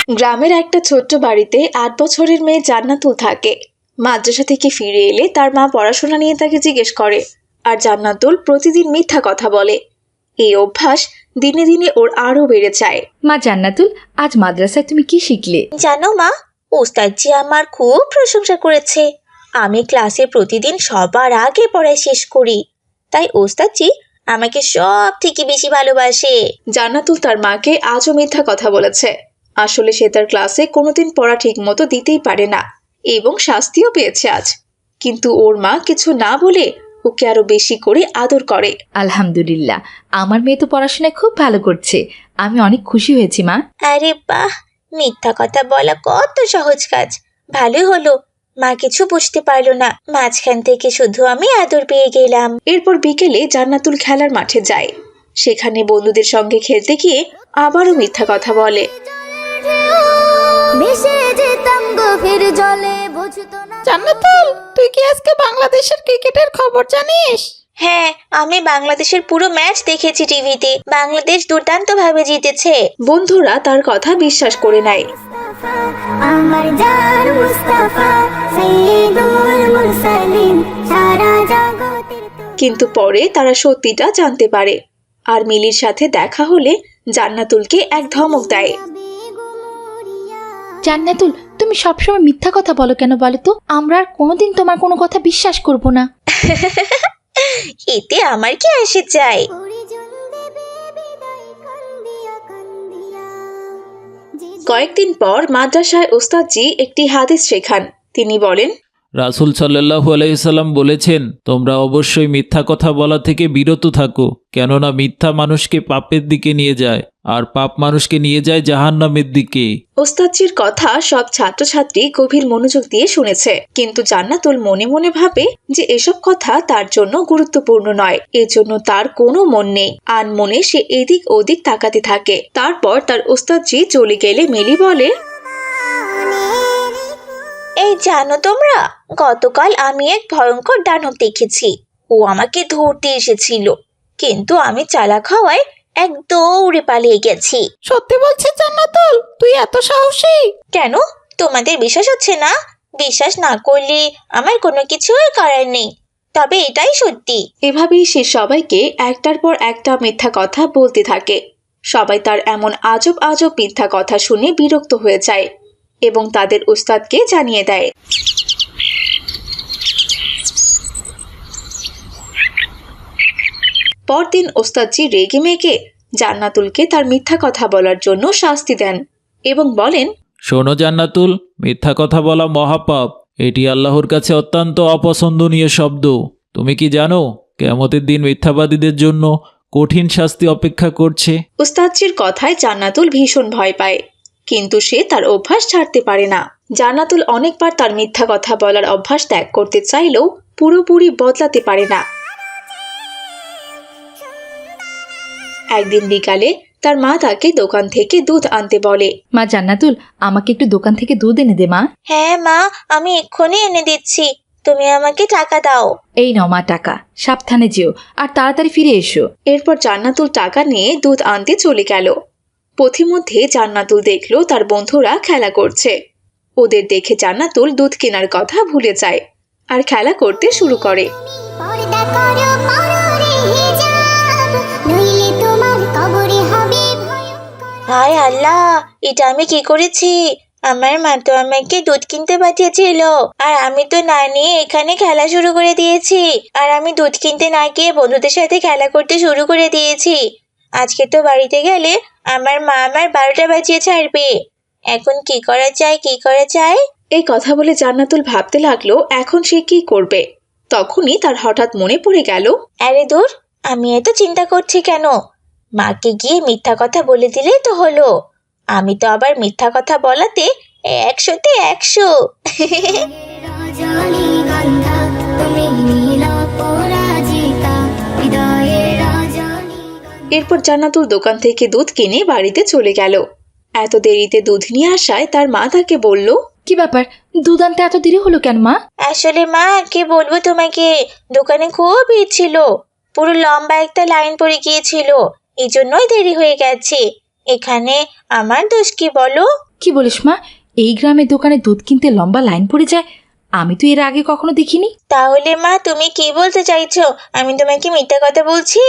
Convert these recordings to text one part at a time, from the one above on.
গ্রামের একটা ছোট্ট বাড়িতে ৮ বছরের মেয়ে জান্নাতুল থাকে। মাদ্রাসা থেকে ফিরে এলে তার মা পড়াশোনা নিয়ে তাকে জিজ্ঞেস করে, আর জান্নাতুল প্রতিদিন মিথ্যা কথা বলে। এই অভ্যাস দিনে দিনে ওর আরো বেড়ে যায়। মা জান্নাতুল, আজ মাদ্রাসায় তুমি কি শিখলে? জানো মা, ওস্তাদজি আমার খুব প্রশংসা করেছে। আমি ক্লাসে প্রতিদিন সবার আগে পড়া শেষ করি, তাই ওস্তাদজি আমাকে সব থেকে বেশি ভালোবাসে। জান্নাতুল তার মাকে আজও মিথ্যা কথা বলেছে। আসলে সে তার ক্লাসে কোনোদিন পড়া ঠিক মতো দিতেই পারে না এবং শাস্তিও পেয়েছে আজ। কিন্তু ওর মা কিছু না বলে ওকে আরো বেশি করে আদর করে। আলহামদুলিল্লাহ, আমার মেয়ে তো পড়াশোনায় খুব ভালো করছে। আমি অনেক খুশি হয়েছি মা। আরে বাহ, মিথ্যা কথা বলা কত সহজ কাজ। ভালোই হলো মা কিছু বুঝতে পারলো না, মাঝখান থেকে শুধু আমি আদর পেয়ে গেলাম। এরপর বিকেলে জান্নাতুল খেলার মাঠে যায়। সেখানে বন্ধুদের সঙ্গে খেলতে গিয়ে আবারও মিথ্যা কথা বলে। জান্নাতুল, তুই কি আজকে বাংলাদেশের ক্রিকেটের খবর জানিস? হ্যাঁ, আমি বাংলাদেশের পুরো ম্যাচ দেখেছি টিভিতে। বাংলাদেশ দুর্দান্ত ভাবে জিতেছে। বন্ধুরা তার কথা বিশ্বাস করে নেয়। কিন্তু পরে তারা সত্যিটা জানতে পারে, আর মিলির সাথে দেখা হলে জান্নাতুলকে এক ধমক দেয়। জান্নাতুল, তুমি সবসময় মিথ্যা কথা বলো কেন বলো তো? আমরা আর কোনোদিন তোমার কোনো কথা বিশ্বাস করব না। এতে আমার কি আসে যায়? কয়েকদিন পর মাদ্রাসায় ওস্তাদজি একটি হাদিস শেখান। তিনি বলেন, রাসূল সাল্লাল্লাহু আলাইহি সাল্লাম বলেছেন, তোমরা অবশ্যই মিথ্যা কথা বলা থেকে বিরত থাকো, কেননা মিথ্যা মানুষকে পাপের দিকে নিয়ে যায়, আর পাপ মানুষকে নিয়ে যায় জাহান্নামের দিকে। ওস্তাদজির কথা সব ছাত্রছাত্রী গভীর মনোযোগ দিয়ে শুনেছে, কিন্তু জান্নাতুল মনে মনে ভাবে যে এসব কথা তার জন্য গুরুত্বপূর্ণ নয়। এজন্য তার কোনো মন নেই। আনমনে সে এদিক ওদিক তাকাতে থাকে। তারপর তার ওস্তাদজি চলে গেলে মিলি বলে, এই জানো তোমরা, গতকাল আমি এক ভয়ঙ্কর দানব দেখেছি। ও আমাকে ধরতে এসেছিল, কিন্তু আমি চালাক হওয়ায় এক দৌড়ে পালিয়ে গেছি। সত্যি বলছিস জান্নাতুল? তুই এত সাহসী? কেন, তোমাদের বিশ্বাস হচ্ছে না? বিশ্বাস না করলে আমার কোনো কিছুই করার নেই, তবে এটাই সত্যি। এভাবেই সে সবাইকে একটার পর একটা মিথ্যা কথা বলতে থাকে। সবাই তার এমন আজব আজব মিথ্যা কথা শুনে বিরক্ত হয়ে যায় এবং তাদের উস্তাদকে জানিয়ে দেয়। পরদিন ওস্তাদজি রেগে মেগে জান্নাতুলকে তার মিথ্যা কথা বলার জন্য শাস্তি দেন এবং বলেন, শোনো জান্নাতুল, মিথ্যা কথা বলা মহাপাপ। এটি আল্লাহর কাছে অত্যন্ত অপছন্দনীয় শব্দ। তুমি কি জানো, কিয়ামতের দিন মিথ্যাবাদীদের জন্য কঠিন শাস্তি অপেক্ষা করছে? উস্তাদজির কথায় জান্নাতুল ভীষণ ভয় পায়, কিন্তু সে তার অভ্যাস ছাড়তে পারে না। জান্নাতুল অনেকবার তার মিথ্যা কথা বলার অভ্যাস ত্যাগ করতে চাইলেও পুরোপুরি বদলাতে পারে না। একদিন বিকালে তার মা তাকে দোকান থেকে দুধ আনতে বলে। মা জান্নাতুল, আমাকে একটু দোকান থেকে দুধ এনে দে মা। হ্যাঁ মা, আমি এক্ষুনি এনে দিচ্ছি, তুমি আমাকে টাকা দাও। এই নাও মা টাকা, সাবধানে যেও আর তাড়াতাড়ি ফিরে এসো। এরপর জান্নাতুল টাকা নিয়ে দুধ আনতে চলে গেল। পথিমধ্যে জান্নাতুল দেখলো তার বন্ধুরা খেলা করছে। ওদের দেখে জান্নাতুল দুধ কেনার কথা ভুলে যায় আর খেলা করতে শুরু করে। হায় আল্লাহ, এটা আমি কি করেছি? আমার মা তো আমাকে দুধ কিনতে পাঠিয়েছিল, আর আমি তো না নিয়ে এখানে খেলা শুরু করে দিয়েছি। আর আমি দুধ কিনতে না গিয়ে বন্ধুদের সাথে খেলা করতে শুরু করে দিয়েছি। আজকে তো বাড়িতে গেলে আমার মা আমার 12টা বাজিয়ে ছাড়বে। এখন কি করা যায়, কি করা যায়? এই কথা বলে জান্নাতুল ভাবতে লাগলো এখন সে কি করবে। তখনই তার হঠাৎ মনে পড়ে গেল, আরে দূর, আমি এত চিন্তা করছি কেন? মাকে গিয়ে মিথ্যা কথা বলে দিলেই তো হলো। আমি তো আবার মিথ্যা কথা বলাতে 100তে 100। এরপর জান্নাতুল দোকান থেকে দুধ কিনে বাড়িতে চলে গেল। এত দেরিতে দুধ নিয়ে আসায় তার মা তাকে বলল, কি ব্যাপার, দুধ আনতে এত দেরি হলো কেন মা? আসলে মা, কি বলবো তোমাকে, দোকানে খুব ভিড় ছিল, পুরো লম্বা একটা লাইন পড়ে গিয়েছিল, এই জন্যই দেরি হয়ে গেছে। এখানে আমার দোষ কি বলো? কি বলিস মা? এই গ্রামের দোকানে দুধ কিনতে লম্বা লাইন পড়ে যায়? আমি তো এর আগে কখনো দেখিনি। তাহলে মা তুমি কি বলতে চাইছো? আমি তোমাকে মিথ্যা কথা বলছি?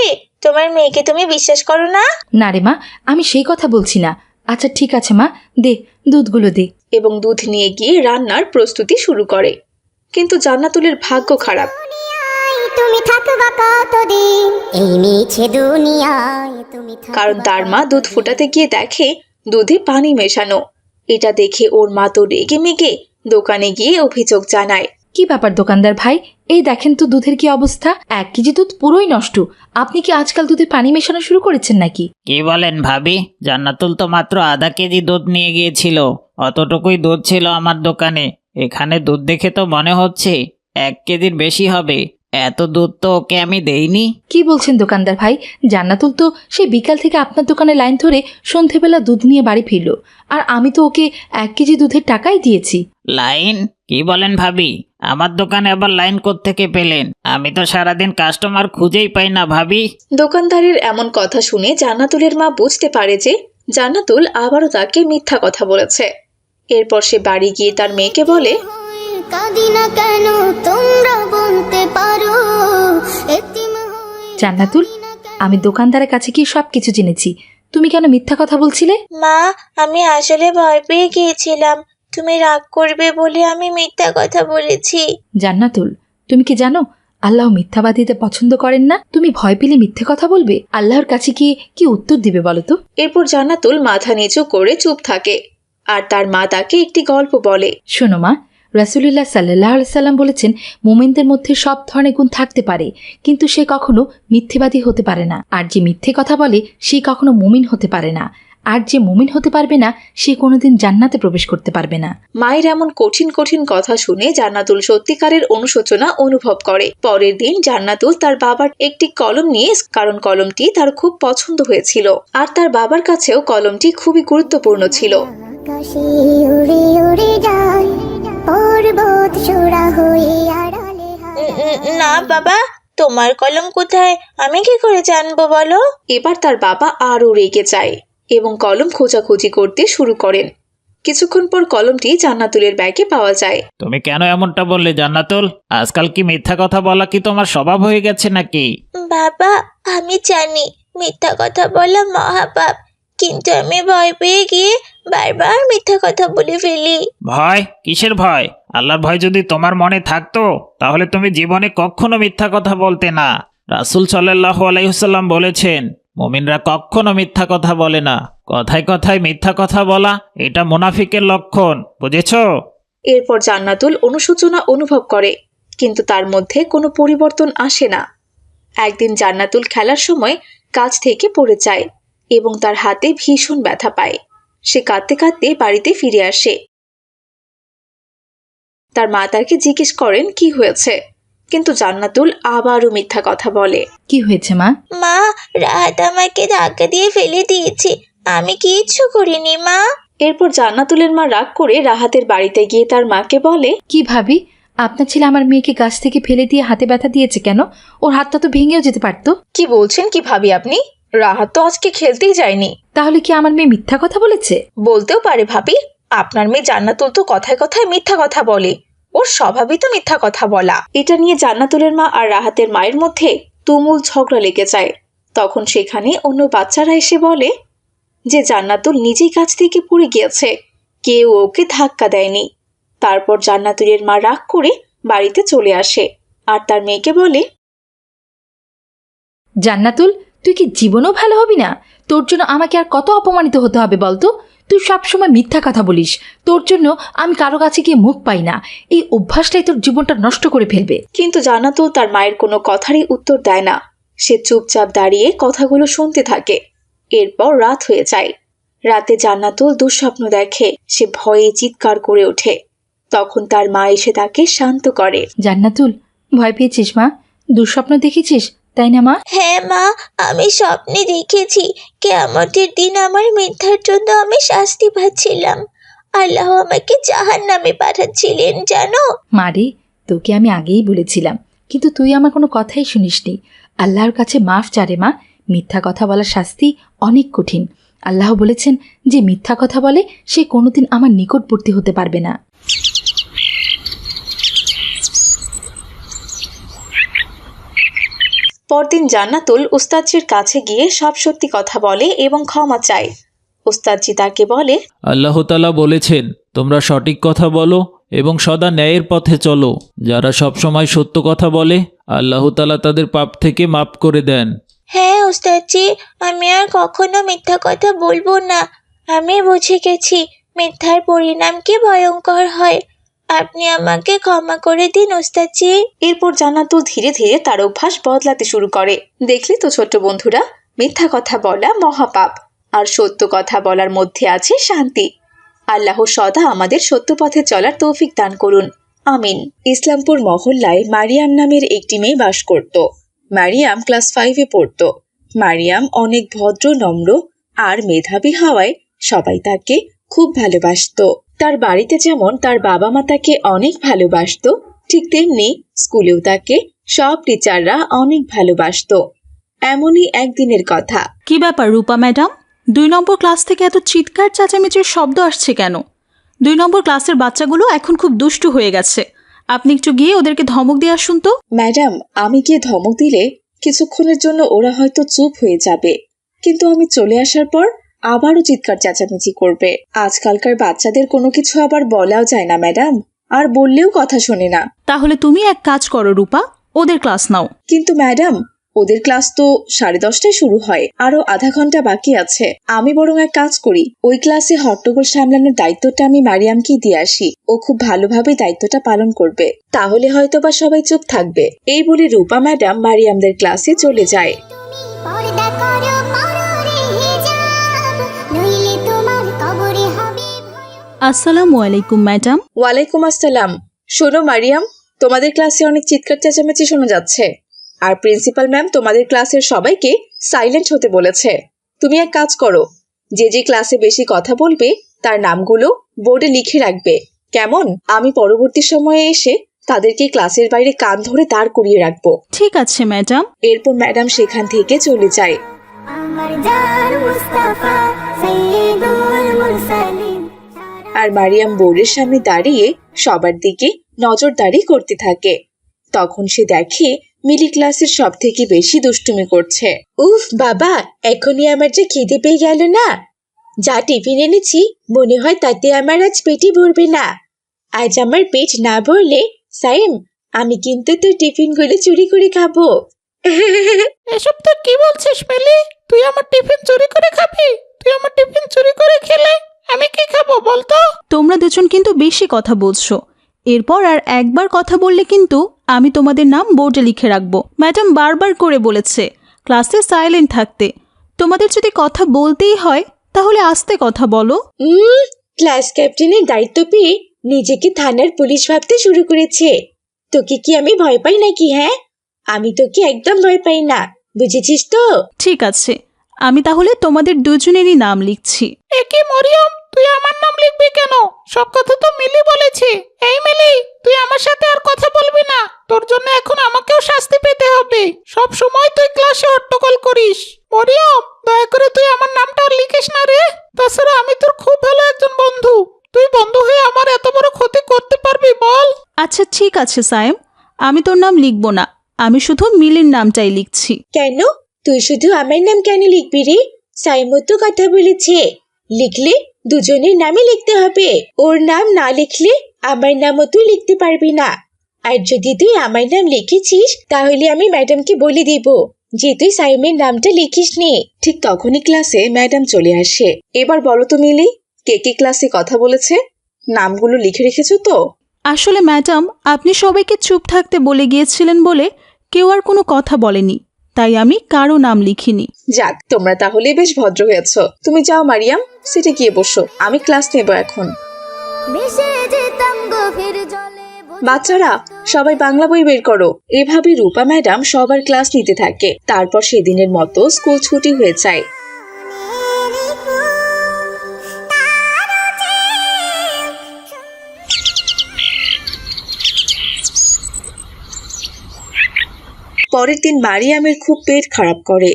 তোমার মেয়েকে তুমি বিশ্বাস করো না? না রে মা, আমি সেই কথা বলছি না। আচ্ছা ঠিক আছে মা, দে দুধগুলো দে। এবং দুধ নিয়ে গিয়ে রান্নার প্রস্তুতি শুরু করে। কিন্তু জান্নাতুলের ভাগ্য খারাপ। তুমি থাকবা কতদিন এই মিছে দুনিয়ায়, তুমি কারণ তার মা দুধ ফোটাতে গিয়ে দেখে দুধে পানি মেশানো। এটা দেখে ওর মা তো রেগে মেগে দোকানে গিয়ে অভিযোগ জানায়। কি ব্যাপার দোকানদার ভাই, এই দেখেন তো দুধের কি অবস্থা। 1 কেজি দুধ পুরোই নষ্ট। আপনি কি আজকাল দুধে পানি মেশানো শুরু করেছেন নাকি? কি বলেন ভাবি? জান্নাতুল তো মাত্র আধা কেজি দুধ নিয়ে গিয়েছিল। অতটুকুই দুধ ছিল আমার দোকানে। এখানে দুধ দেখে তো মনে হচ্ছে 1 কেজির বেশি হবে। এত দুধ তো ওকে আমি দেইনি। কি বলছেন দোকানদার ভাই? জান্নাতুল তো সেই বিকাল থেকে আপনার দোকানে লাইন ধরে সন্ধেবেলা দুধ নিয়ে বাড়ি ফিরল, আর আমি তো ওকে 1 কেজি দুধের টাকাই দিয়েছি। লাইন? কি বলেন ভাবি? আমার দোকানে আবার লাইন কোত্থেকে পেলেন? আমি তো সারাদিন কাস্টমার খুঁজেই পাই না ভাবি। দোকানদারের এমন কথা শুনে জান্নাতুলের মা বুঝতে পারে যে জান্নাতুল আবারও তাকে মিথ্যা কথা বলেছে। এরপর সে বাড়ি গিয়ে তার মেয়েকে বলে, কাঁদি না কেন তোমরা বলতে পারো, এতিম হয়ে জান্নাতুল, আমি দোকানদারের কাছে গিয়ে সবকিছু জেনেছি। তুমি কেন মিথ্যা কথা বলছিলে? মা আমি আসলে ভয় পেয়ে গিয়েছিলাম, তুমি রাগ করবে বলে আমি মিথ্যা কথা বলেছি। জান্নাতুল, তুমি কি জানো আল্লাহ মিথ্যাবাদীতে পছন্দ করেন না? তুমি ভয় পেলে মিথ্যে কথা বলবে? আল্লাহর কাছে গিয়ে কি উত্তর দিবে বলো তো? এরপর জান্নাতুল মাথা নিচু করে চুপ থাকে। আর তার মা তাকে একটি গল্প বলে। শোনো মা, রাসূলুল্লাহ সাল্লাল্লাহু আলাইহি সাল্লাম বলেছেন, মুমিনদের মধ্যে সব ধরনের গুণ থাকতে পারে, কিন্তু সে কখনো মিথ্যেবাদী হতে পারে না। আর যে মিথ্যে কথা বলে সে কখনো মুমিন হতে পারে না। আর যে মুমিন হতে পারবে না সে কোনোদিন জান্নাতে প্রবেশ করতে পারবে না। মায়ের এমন কঠিন কঠিন কথা শুনে জান্নাতুল সত্যিকারের অনুশোচনা অনুভব করে। পরের দিন জান্নাতুল তার বাবার একটি কলম নিয়ে, কারণ কলমটি তার খুব পছন্দ হয়েছিল আর তার বাবার কাছেও কলমটি খুবই গুরুত্বপূর্ণ ছিল। আকাশে উড়ে উড়ে যায়, পর্বত চূড়া হয়ে আড়ালে না বাবা, তোমার কলম কোথায়? আমি কি করে জানবো বলো? এবার তার বাবা আরও রেগে যায় এবং কলম খোঁজাখুঁজি করতে শুরু করেন। কিছুক্ষণ পর কলমটি জান্নাতুলের ব্যাগে পাওয়া যায়। তুমি কেন এমনটা বললে জান্নাতুল? আজকাল কি মিথ্যা কথা বলা কি তোমার স্বভাব হয়ে গেছে নাকি? বাবা আমি জানি মিথ্যা কথা বলা মহাপাপ, কিন্তু আমি ভয় পেয়ে গিয়ে বারবার মিথ্যা কথা বলে ফেলি। ভয়? কিসের ভয়? আল্লাহর ভয় যদি তোমার মনে থাকতো তাহলে তুমি জীবনে কখনো মিথ্যা কথা বলতে না। রাসূল সাল্লাল্লাহু আলাইহি ওয়াসাল্লাম বলেছেন, মুমিনরা কখনো মিথ্যা কথা বলে না। কথায় কথায় মিথ্যা কথা বলা এটা মুনাফিকের লক্ষণ, বুঝেছো? এরপর জান্নাতুল অনুশোচনা অনুভব করে, কিন্তু তার মধ্যে কোনো পরিবর্তন আসে না। একদিন জান্নাতুল খেলার সময় গাছ থেকে পড়ে যায় এবং তার হাতে ভীষণ ব্যথা পায়। সে কাঁদতে কাঁদতে বাড়িতে ফিরে আসে। তার মা তাকে জিজ্ঞেস করেন কি হয়েছে, কিন্তু জান্নাতুল আবারও মিথ্যা কথা বলে। কি হয়েছে মা? মা রাহাত আমাকে ধাক্কা দিয়ে ফেলে দিয়েছে, আমি কিচ্ছু করিনি মা। এরপর জান্নাতুলের মা রাগ করে রাহাতের বাড়িতে গিয়ে তার মাকে বলে, কি ভাবি, আপনার ছেলে আমার মেয়েকে গাছ থেকে ফেলে দিয়ে হাতে ব্যথা দিয়েছে কেন? ওর হাতটা তো ভেঙেও যেতে পারতো। কি বলছেন কি ভাবি আপনি? রাহাত তো আজকে খেলতেই যায়নি। তাহলে কি আমার মেয়ে মিথ্যা কথা বলেছে? বলতেও পারে ভাবি, আপনার মেয়ে জান্নাতুল তো কথায় কথায় মিথ্যা কথা বলে, ওর স্বভাবই তো মিথ্যা কথা বলা। এটা নিয়ে জান্নাতুলের মা আর রাহাতের মায়ের মধ্যে তুমুল ঝগড়া লেগে যায়। তখন সেখানে অন্য বাচ্চারা এসে বলে যে জান্নাতুল নিজেই গাছ থেকে পড়ে গিয়েছে, কেউ ওকে ধাক্কা দেয়নি। তারপর জান্নাতুলের মা রাগ করে বাড়িতে চলে আসে আর তার মেয়েকে বলে, জান্নাতুল, তুই কি জীবনেও ভালো হবি না? তোর জন্য আমাকে আর কত অপমানিত হতে হবে বলতো? তুই সবসময় মিথ্যা কথা বলিস। তোর জন্য আমি কারো কাছে গিয়ে মুখ পাই না। এই অভ্যাসটাই তোর জীবনটা নষ্ট করে ফেলবে। কিন্তু জান্নাতুল তার মায়ের কোনো কথারই উত্তর দেয় না। সে চুপচাপ দাঁড়িয়ে কথাগুলো শুনতে থাকে। এরপর রাত হয়ে যায়। রাতে জান্নাতুল দুঃস্বপ্ন দেখে। সে ভয়ে চিৎকার করে ওঠে। তখন তার মা এসে তাকে শান্ত করে। জান্নাতুল, ভয় পেয়েছিস মা? দুঃস্বপ্ন দেখেছিস তাই না মা? হ্যাঁ মা, আমি স্বপ্নে দেখেছি কিয়ামতের দিন আমার মিথ্যার জন্য আমি শাস্তি পাচ্ছিলাম। আল্লাহ আমাকে জাহান্নামে পাঠাচ্ছিলেন জানো। মারে, তোকে আমি আগেই বলেছিলাম, কিন্তু তুই আমার কোনো কথাই শুনিসনি। আল্লাহর কাছে মাফ চারে মা। মিথ্যা কথা বলার শাস্তি অনেক কঠিন। আল্লাহ বলেছেন যে মিথ্যা কথা বলে সে কোনোদিন আমার নিকটবর্তী হতে পারবে না। পরদিন জান্নাতুল উস্তাদজির কাছে গিয়ে সব সত্যি কথা বলে এবং ক্ষমা চায়। উস্তাদজি তাকে বলে, আল্লাহ তাআলা বলেছেন তোমরা সঠিক কথা বলো এবং সদা ন্যায়ের পথে চলো। যারা সবসময় সত্য কথা বলে আল্লাহ তাআলা তাদের পাপ থেকে মাফ করে দেন। হ্যাঁ ওস্তাদজি, আমি আর কখনো মিথ্যা কথা বলবো না। আমি বুঝে গেছি মিথ্যার পরিণাম কি ভয়ঙ্কর হয়। আপনি আমাকে ক্ষমা করে দিন ওস্তাদজি। এরপর জান্নাতুল ধীরে ধীরে তার অভ্যাস বদলাতে শুরু করে। দেখলি তো ছোট্ট বন্ধুরা, মিথ্যা কথা বলা মহাপাপ, আর সত্য কথা বলার মধ্যে আছে শান্তি। আল্লাহ সদা আমাদের সত্য পথে চলার তৌফিক দান করুন, আমিন। ইসলামপুর মহল্লায় মারিয়াম নামের একটি মেয়ে বাস করত। মারিয়াম ক্লাস 5-এ পড়ত। মারিয়াম অনেক ভদ্র, নম্র আর মেধাবী হওয়ায় সবাই তাকে খুব ভালোবাসতো। তার বাড়িতে যেমন তার বাবা মা তাকে অনেক ভালোবাসতো, ঠিক তেমনি স্কুলেও তাকে সব টিচাররা অনেক ভালোবাসতো। এমনই একদিনের কথা। কি ব্যাপার রূপা ম্যাডাম, 2 নম্বর ক্লাস থেকে এত চিৎকার চেঁচামেচির শব্দ আসছে কেন? 2 নম্বর ক্লাসের বাচ্চাগুলো এখন খুব দুষ্টু হয়ে গেছে। আপনি একটু গিয়ে ওদেরকে ধমক দিয়ে আসুন তো। ম্যাডাম, আমি গিয়ে ধমক দিলে কিছুক্ষণের জন্য ওরা হয়তো চুপ হয়ে যাবে, কিন্তু আমি চলে আসার পর আবারও চিৎকার চেঁচামেচি করবে। আজকালকার বাচ্চাদের কোনো কিছু আবার বলাও যায় না ম্যাডাম, আর বললেও কথা শোনে না। তাহলে তুমি এক কাজ করো রূপা, ওদের ক্লাস নাও। কিন্তু ম্যাডাম, ওদের ক্লাস তো 10:30টায় শুরু হয়, আরো আধা ঘন্টা বাকি আছে। আমি বরং এক কাজ করি, ওই ক্লাসে হট্টগোল সামলানোর দায়িত্বটা আমি মারিয়ামকেই দিয়ে আসি। ও খুব ভালোভাবে দায়িত্বটা পালন করবে, তাহলে হয়তোবা সবাই চুপ থাকবে। এই বলে রূপা ম্যাডাম মারিয়ামদের ক্লাসে চলে যায়। পর্দা করো পররে হিজাব, নইলে তোমার কবরে হবে আসসালামু আলাইকুম ম্যাডাম। ওয়ালাইকুম আসসালাম। শোনো মারিয়াম, তোমাদের ক্লাসে অনেক চিৎকার চেঁচামেচি শোনা যাচ্ছে, আর প্রিন্সিপাল ম্যাম তোমাদের ক্লাসের সবাইকে সাইলেন্ট হতে বলেছে। তুমি এক কাজ করো, যে যে ক্লাসে বেশি কথা বলবে তার নামগুলো বোর্ডে লিখে রাখবে, কেমন? আমি পরবর্তী সময়ে এসে তাদেরকে ক্লাসের বাইরে কান ধরে দাঁড় করিয়ে রাখবো। ঠিক আছে ম্যাডাম। এরপর ম্যাডাম সেখান থেকে চলে যায়। আমার জান মুস্তাফা সাইয়্যিদুল মুরসালিন। আর মারিয়াম বোর্ডের সামনে দাঁড়িয়ে সবার দিকে নজরদারি করতে থাকে। তখন সে দেখে মিলি ক্লাসের সব থেকে বেশি দুষ্টুমি করছে। উফ বাবা, এখনই আমার যে খিদে পেয়ে গেল না। যা টিফিন এনেছি মনে হয় তাতে আমার আজ পেটই ভরবে না। আজ আমার পেট না ভরলে সাইম, আমি কিন্তু তোর টিফিনগুলো চুরি করে খাবো। এসব তো কি বলছিস মিলি? তুই আমার টিফিন চুরি করে খাবি? তুই আমার টিফিন চুরি করে খেলে আমি কি খাবো বলতো? তোমরা দুজন কিন্তু বেশি কথা বলছো। এরপর আর একবার কথা বললে কিন্তু আমি তোমাদের নাম বোর্ডে লিখে রাখবো। ম্যাডাম বারবার করে বলেছে ক্লাসে সাইলেন্ট থাকতে। তোমাদের যদি কথা বলতেই হয় তাহলে আস্তে কথা বলো। ক্লাস ক্যাপ্টেনের দায়িত্ব পেয়ে নিজেকে থানার পুলিশ ভাবতে শুরু করেছে। তোকে কি আমি ভয় পাই নাকি? হ্যাঁ, আমি তোকে একদম ভয় পাই না, বুঝেছিস তো? ঠিক আছে, আমি তাহলে তোমাদের দুজনেরই নাম লিখছি। এ কি মরিয়ম, তুই আমার নাম লিখবি কেন? সব কথা তো মিলি বলেছে। এই মিলি, তুই আমার সাথে আর কথা বলবি না। তোর জন্য এখন আমাকেও শাস্তি পেতে হবে। সব সময় তুই ক্লাসে হট্টগোল করিস। মরিয়ম, দয়া করে তুই আমার নামটা আর লিখিস না রে। তাছাড়া আমি তোর খুব ভালো একজন বন্ধু। তুই বন্ধু হয়ে আমার এত বড় ক্ষতি করতে পারবি বল? আচ্ছা ঠিক আছে সায়েম, আমি তোর নাম লিখবো না, আমি শুধু মিলির নামটাই লিখছি। কেন? তুই শুধু আমার নাম কেন লিখবি রে? সাইমো তো কথা বলেছে, লিখলে দুজনের নামই লিখতে হবে। ওর নাম না লিখলে আমার নামও তুই লিখতে পারবি না। আর যদি তুই আমার নাম লিখেছিস তাহলে আমি ম্যাডামকে বলে দিব যে তুই সাইমের নামটা লিখিস নি। ঠিক তখনই ক্লাসে ম্যাডাম চলে আসে। এবার বলো তো মিলি, কে কে ক্লাসে কথা বলেছে? নামগুলো লিখে রেখেছো তো? আসলে ম্যাডাম, আপনি সবাইকে চুপ থাকতে বলে গিয়েছিলেন বলে কেউ আর কোনো কথা বলেনি, তাই আমি কারো নাম লিখিনি। যাক, তোমরা তাহলে বেশ ভদ্র হয়েছো। তুমি যাও মারিয়াম, সিটে গিয়ে বসো, আমি ক্লাস নেব এখন। ভেসে যেতাম গভীর জলে। বাচ্চারা, সবাই বাংলা বই বের করো। এভাবে রূপা ম্যাডাম সবার ক্লাস নিতে থাকে। তারপর সেদিনের মতো স্কুল ছুটি হয়ে যায়। পরের দিন মারিয়ামের খুব পেট খারাপ করে,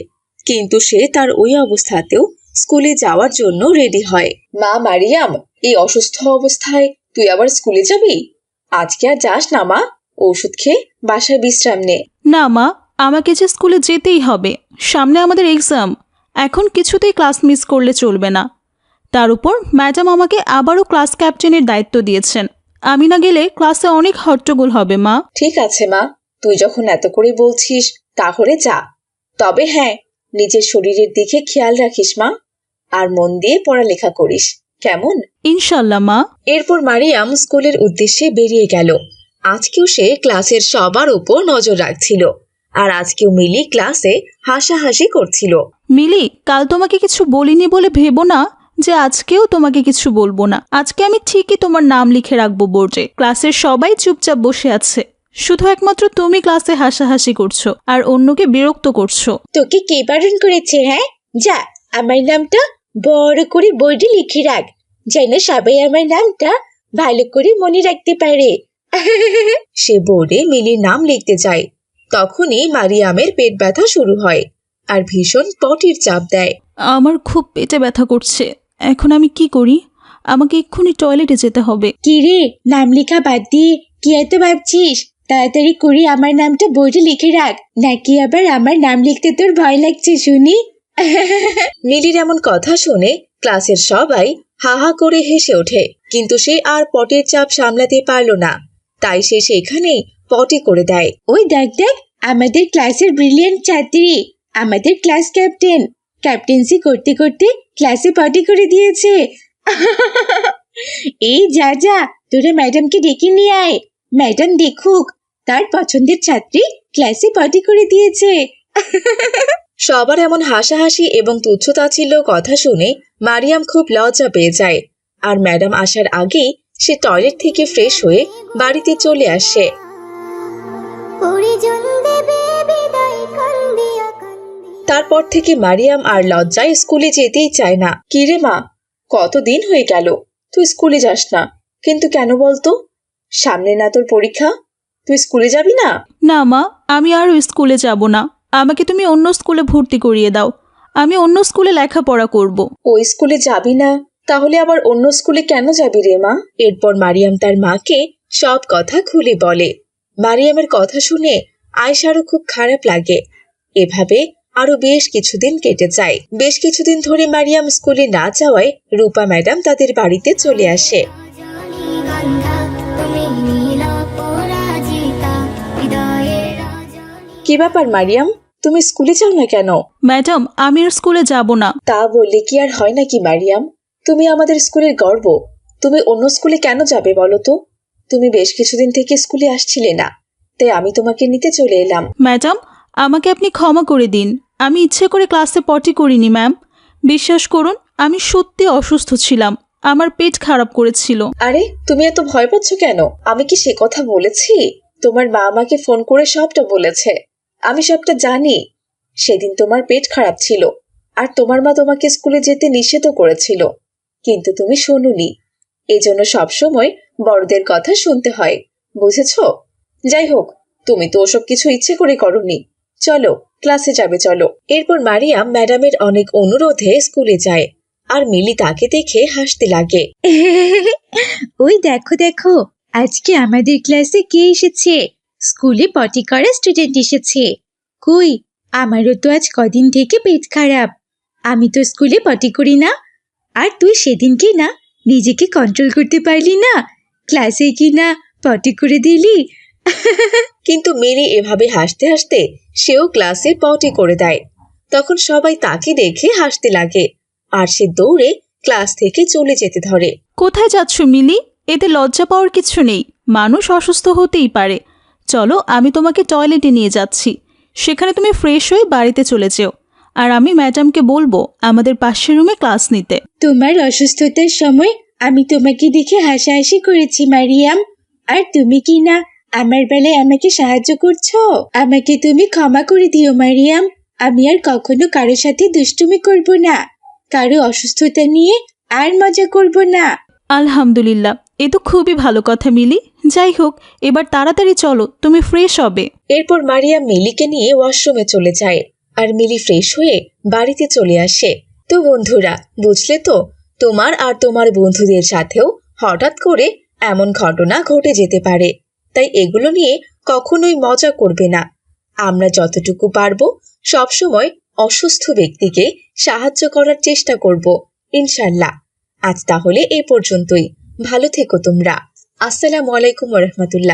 কিন্তু সে তার ওই অবস্থাতেও স্কুলে যাওয়ার জন্য রেডি হয়। মা মারিয়াম, এই অসুস্থ অবস্থায় তুই আবার স্কুলে যাবি? আজকে আর যাস না মা, ওষুধ খেয়ে বাসায় বিশ্রাম নে। না মা, আমাকে যে স্কুলে যেতেই হবে, সামনে আমাদের এক্সাম। এখন কিছুতেই ক্লাস মিস করলে চলবে না। তার উপর ম্যাডাম আমাকে আবারও ক্লাস ক্যাপ্টেনের দায়িত্ব দিয়েছেন। আমি না গেলে ক্লাসে অনেক হট্টগোল হবে মা। ঠিক আছে মা, তুই যখন এত করে বলছিস তাহলে যা। তবে হ্যাঁ, নিজের শরীরের দিকে খেয়াল রাখিস মা, আর মন দিয়ে পড়ালেখা করিস, কেমন? ইনশাল্লাহ মা। এরপর মারিয়াম স্কুলের উদ্দেশ্যে বেরিয়ে গেল। আজকেও সে ক্লাসের সবার উপর নজর রাখছিল, আর আজকেও মিলি ক্লাসে হাসাহাসি করছিল। মিলি, কাল তোমাকে কিছু বলিনি বলে ভেবো না যে আজকেও তোমাকে কিছু বলবো না। আজকে আমি ঠিকই তোমার নাম লিখে রাখবো বোর্ডে। ক্লাসের সবাই চুপচাপ বসে আছে, শুধু একমাত্র তুমি ক্লাসে হাসাহাসি করছো আর অন্যকে বিরক্ত করছো। তোকে কে বারণ করেছে? হ্যাঁ, যা আমার নামটা বড় করে বোর্ডে লিখে রাখ, যেন সবাই আমার নামটা ভালো করে মনে রাখতে পারে। সে বোর্ডে মিলির নাম লিখতে যায়। তখনই মারিয়ামের পেট ব্যথা শুরু হয় আর ভীষণ পটির চাপ দেয়। আমার খুব পেটে ব্যথা করছে, এখন আমি কি করি? আমাকে এক্ষুনি টয়লেটে যেতে হবে। কি রে, নাম লেখা বাদ দিয়ে কি এত ভাবছিস? তাড়াতাড়ি করে আমার নামটা বোর্ডে লিখে রাখ, নাকি আবার আমার নাম লিখতে তোর ভয় লাগছে শুনি? মিলির এমন কথা শুনে ক্লাসের সবাই হা হা করে হেসে ওঠে, কিন্তু সে আর পটির চাপ সামলাতে পারল না, তাই সে সেখানেই পটি করে দেয়। ওই দেখ দেখ, আমাদের ক্লাসের ব্রিলিয়েন্ট ছাত্রী, আমাদের ক্লাস ক্যাপ্টেন, ক্যাপ্টেন্সি করতে করতে ক্লাসে পটি করে দিয়েছে। এই যা যা, তোরা ম্যাডামকে ডেকে নিয়ে আয়, ম্যাডাম দেখুক তার পছন্দের ছাত্রী ক্লাসে পটি করে দিয়েছে। সবার এমন হাসাহাসি এবং তুচ্ছতাচ্ছিল্য কথা শুনে মারিয়াম খুব লজ্জা পেয়ে যায়, আর ম্যাডাম আসার আগেই সে টয়লেট থেকে ফ্রেশ হয়ে বাড়িতে চলে আসে। পরিজন দেবে বিদায় কান্দিয়া কান্দিয়া। তারপর থেকে মারিয়াম আর লজ্জায় স্কুলে যেতেই চায় না। কিরে মা, কতদিন হয়ে গেল তুই স্কুলে যাস না, কিন্তু কেন বলতো? সামনে না তোর পরীক্ষা, তুই স্কুলে যাবি না? না মা, আমি আর স্কুলে যাব না। আমাকে তুমি অন্য স্কুলে ভর্তি করিয়ে দাও, আমি অন্য স্কুলে লেখাপড়া করব। ওই স্কুলে যাবি না, তাহলে আবার অন্য স্কুলে কেন যাবি রে মা? এরপর মারিয়াম তার মাকে সব কথা খুলে বলে। মারিয়ামের কথা শুনে আয়েশারও খুব খারাপ লাগে। এভাবে আরো বেশ কিছুদিন কেটে যায়। বেশ কিছুদিন ধরে মারিয়াম স্কুলে না যাওয়ায় রূপা ম্যাডাম তাদের বাড়িতে চলে আসে। রজনীগন্ধা তুমি নীল পরাজিতা, হৃদয়ের রজনী। কি ব্যাপার মারিয়াম, তুমি স্কুলে যাও না কেন? ম্যাডাম, আমি আর স্কুলে যাব না। তা বললে কি আর হয় নাকি মারিয়াম? তুমি আমাদের স্কুলের গর্ব, তুমি অন্য স্কুলে কেন যাবে বলো তো? তুমি বেশ কিছুদিন থেকে স্কুলে আসছিলে না, তাই আমি তোমাকে নিতে চলে এলাম। ম্যাডাম, আমাকে আপনি ক্ষমা করে দিন, আমি ইচ্ছে করে ক্লাসে পটি করিনি ম্যাম। বিশ্বাস করুন, আমি সত্যি অসুস্থ ছিলাম, আমার পেট খারাপ করেছিল। আরে তুমি এত ভয় পাচ্ছ কেন? আমি কি সে কথা বলেছি? তোমার মা আমাকে ফোন করে সবটা বলেছে, আমি সবটা জানি। সেদিন তোমার পেট খারাপ ছিল, আর তোমার মা তোমাকে স্কুলে যেতে নিষেধও করেছিল, কিন্তু তুমি শোনোনি। এজন্য সবসময় বড়দের কথা শুনতে হয়, বুঝেছো? যাই হোক, তুমি তো ওসব কিছু ইচ্ছে করে করোনি। চলো ক্লাসে যাবে, চলো। এরপর মারিয়াম ম্যাডামের অনেক অনুরোধে স্কুলে যায়, আর মিলি তাকে দেখে হাসতে লাগে। ওই দেখো দেখো, আজকে আমাদের ক্লাসে কে এসেছে? স্কুলে পটি করা স্টুডেন্ট এসেছে। কই, আমারও তো আজ কদিন থেকে পেট খারাপ, আমি তো স্কুলে পটি করি না। আর তুই সেদিনকে না নিজেকে কন্ট্রোল করতে পারলি না, ক্লাসে কি না পটি করে দিলি। কিন্তু মিলি এভাবে হাসতে হাসতে সেও ক্লাসে পটি করে দেয়। তখন সবাই তাকে দেখে হাসতে লাগে, আর সে দৌড়ে ক্লাস থেকে চলে যেতে ধরে। কোথায় যাচ্ছ মিলি? এতে লজ্জা পাওয়ার কিছু নেই, মানুষ অসুস্থ হতেই পারে। চলো, আমি তোমাকে টয়লেটে নিয়ে যাচ্ছি, সেখানে তুমি ফ্রেশ হয়ে বাড়িতে চলে যেও, আর আমি ম্যাডামকে বলবো আমাদের পাশের রুমে ক্লাস নিতে। তোমার অসুস্থতার সময় আমি তোমাকে দেখে হাসাহাসি করেছি মারিয়াম, আর তুমি কি না আমার বেলায় আমাকে সাহায্য করছো? আমাকে তুমি ক্ষমা করে দিও মারিয়াম, আমি আর কখনো কারোর সাথে দুষ্টুমি করব না, কারো অসুস্থতা নিয়ে আর মজা করব না। আলহামদুলিল্লাহ, এ তো খুবই ভালো কথা মিলি। যাই হোক, এবার তাড়াতাড়ি চলো, তুমি ফ্রেশ হবে। এরপর মারিয়াম মিলিকে নিয়ে ওয়াশরুমে চলে যায়, আর মিলি ফ্রেশ হয়ে বাড়িতে চলে আসে। তো বন্ধুরা, বুঝলে তো, তোমার আর তোমার বন্ধুদের সাথেও হঠাৎ করে এমন ঘটনা ঘটে যেতে পারে। তাই এগুলো নিয়ে কখনোই মজা করবে না। আমরা যতটুকু পারবো সবসময় অসুস্থ ব্যক্তিকে সাহায্য করার চেষ্টা করব, ইনশাল্লাহ। আজ তাহলে এই পর্যন্তই। ভালো থেকো তোমরা। আসসালামু আলাইকুম ওয়া রাহমাতুল্লাহ।